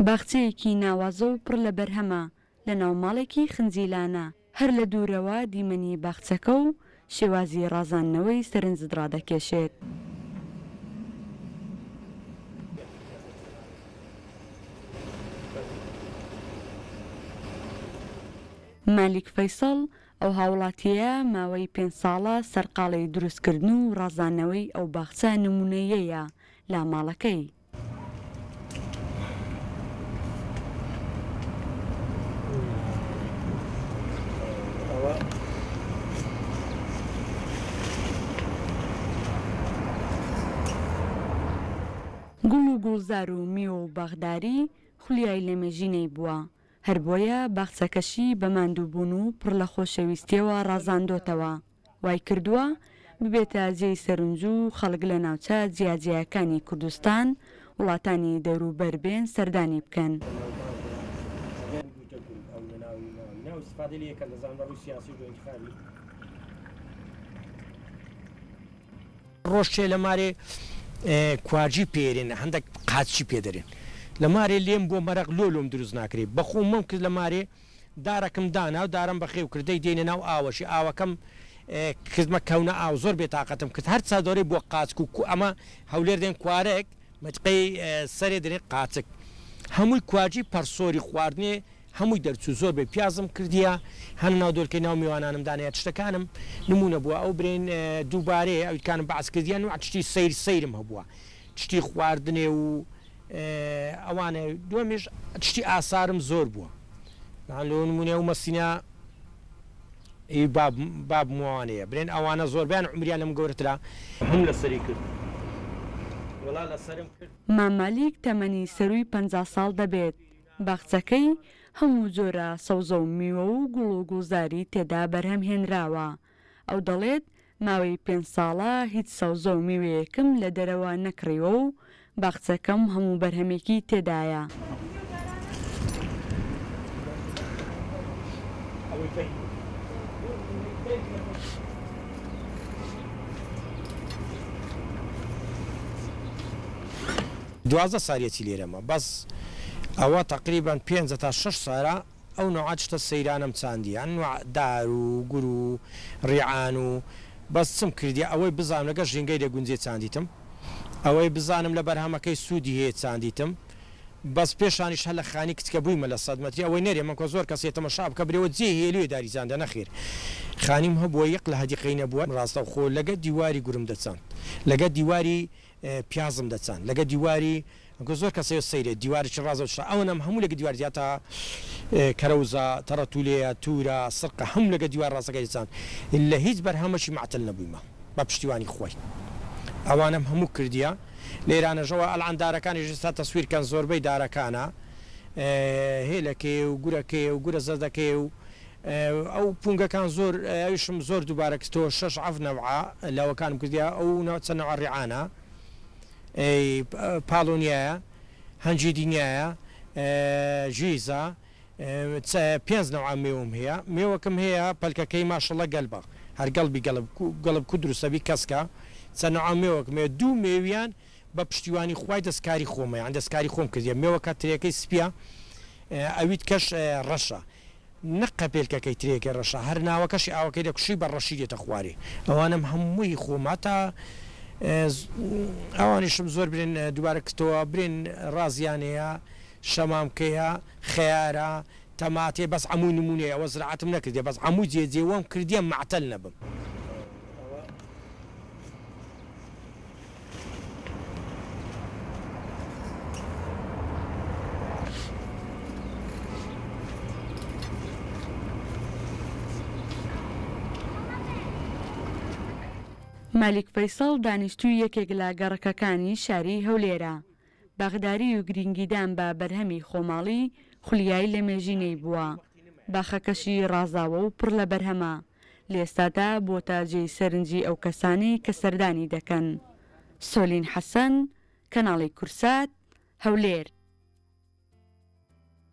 باخچەیەکی ناوازە و پڕ لە بەرهەمە لە ناوماڵێکی خنجیلانە هەر لە دوورەوە دیمەنی باخچەکە و شێوازی ڕازاندنەوەی سەرنجت ڕادەکێشێت. مالیک فەیسەڵ ئەو هاوڵاتیە ماوەی 5 ساڵە سەرقاڵی دروستکردن و ڕازاندنەوەی ئەو باخچە نمونەیەیە لە ماڵەکەی. گوڵ و گوڵزار و میوە و باغداری خولیای لە مێژینەی بووە، هەر بۆیە باخچەکەشی بە ماندووبوون و پڕ لە خۆشەویستیەوە ڕازاندۆتەوە، وای کردووە ببێتە جێی سەرنج و خەڵک لە ناوچە جیاجیاکانی کوردستان وڵاتانی دەوروبەر بێن سەردانی بکەن. ڕۆژێ لە مارێ کواجی پێرێن هەندێک قاچی پێدەرێن لە مارێ لێم بۆ مەرەق لۆلۆم دروست ناکرێت بەخۆمەم کرد لە مارێ دارەکەم دانا و دارم بەخێو کردەی دێنە ناو ئاوەشی ئاوەکەم کردمە کەونە ئاو زۆر بێتاقەتم کرد هەر چادۆرەی بۆ قاچک و ئەمە هەولێر دێن کوارێک مەتقەی سەرێ دەرێت قاچک هەمووی کواجی پەرسۆری خواردنێ هەمووی دەرچوو زۆر بێ پیازم کردیە هەن ناو دۆرکەی ناو میوانانم دانەیە تشتەکانم نمونە بووە ئەو برێن دووبارەیە ئەوکانم بەعس کردیان و تشتی سەیرم هەبووە تشتی خواردنێ و ئەوانە دومیش تشتی ئاسارم زۆر بووە لۆ نمونێ و مەسینە باب موانەیە برێن ئەوانە زۆربیان عمریان لەم گەورەترا هەم لەسەری کرد وەڵا لەسەرم کرد. مامالیک تەمەنی سەرووی 50 ساڵ دەبێت باخچەکەی هەموو جۆرە سەوزە و میوە و گوڵ و گوڵزاری تێدا بەرهەم هێنراوە ئەو دەڵێت ماوەی 5 ساڵە هیچ سەوزە و میوەیەکم لە دەرەوە نەکڕیوە و باخچەکەم هەموو بەرهەمێکی تێدایە. دوازدە ساڵێکی لێرەمە بەس ئەوە تقریبان 5 تا 6 ساڵە ئەو نوعات شتە سەیرانم چاندیان دار و گور و ڕیعان و بەس چم کردی ئەوەی بزانم لەگە ژینگەی لە گونجێ چاندیتم ئەوەی بزانم لە بەرهەمەکەی سوودی هەیە چاندیتم بەس پێشانیش هەل لە خانی کچکە بوویمە لە 100 مەتری ئەوەی نەرێ من کە زۆر کەسێتەمە شاب کە برێوە جێ هەیە لێ داریزاندا نەخێر خانیم هەبووە یەک لە هەدیقەی نەبووە ڕاستە خۆ لەگە دیواری گورم دەچان لەگە دیواری پیازم دەچان لەگە دیواری زۆر کەسێ سەیرێت دیوارێکی ڕازە ئەوە نەم هەموو لەگە دیوار زیاتە کەرەوزە تەڕەتولەیە تورە سرقە هەموو لەگە دیوار ڕاستەکەی دەچان لە هیچ بەرهەمەشی معتەل نەبوویمە بە پشتیوانی خۆی ئەوانم هەموو کردیە لێرانەژەوە ئەلعاندارەکانی ژستا تەسویرکەن زۆربەی دارەکانە هێلەکێ و گورەکێ و گورە زەردەکێ و ئەو پونگەکان زۆر ئەویشم زۆر دووبارە کردەوە 6 نەوعە لەوەکانم کردیا ئەو چەند نەوع ڕیعانە پاڵۆنیایە هەنجیدینایە ژیزە 5 نەوع میوەم هەیە میوەکەم هەیە پەلکەکەی ماشەڵە گەلبە هەر گەڵبی گەڵب کو دروستەبی کەسکە چەند نەوع میوەکم هەیە دوو میویان بە پشتیوانی خوای دەستکاری خۆمەیان دەستکاری خۆم کردیە میوەکە ترێکەی سپیە ئەویت کەش ڕەشە نەقە پێلکەکەی ترێکە ڕەشە هەر ناوەکەشی ئاوەکەی دەکوشی بە ڕەشی دێتە خوارێ ئەوانم هەمووی خۆماتە ئەوانیشم زۆر برێن دووبارە کردەوە برێن ڕازیانەیە شەمامکەیە خەیارە تەماتێ بەس هەمووی نمونێ ئەوە زراعەتم نەکردێ بەس هەموو جێجێوەم کردیە معتەل نەبم. مالیک فەیسەڵ دانیشتووی یەکێک لە گەڕەکەکانی شاری هەولێرە باغداری و گرنگیدان بە بەرهەمی خۆماڵی خولیای لە مێژینەی بووە باخەکەشی ڕازاوە و پڕ لە بەرهەمە لێستادا بۆتە جێی سەرنجی ئەو کەسانی کە سەردانی دەکەن. سۆلین حەسەن، کەناڵی کورسات، هەولێر.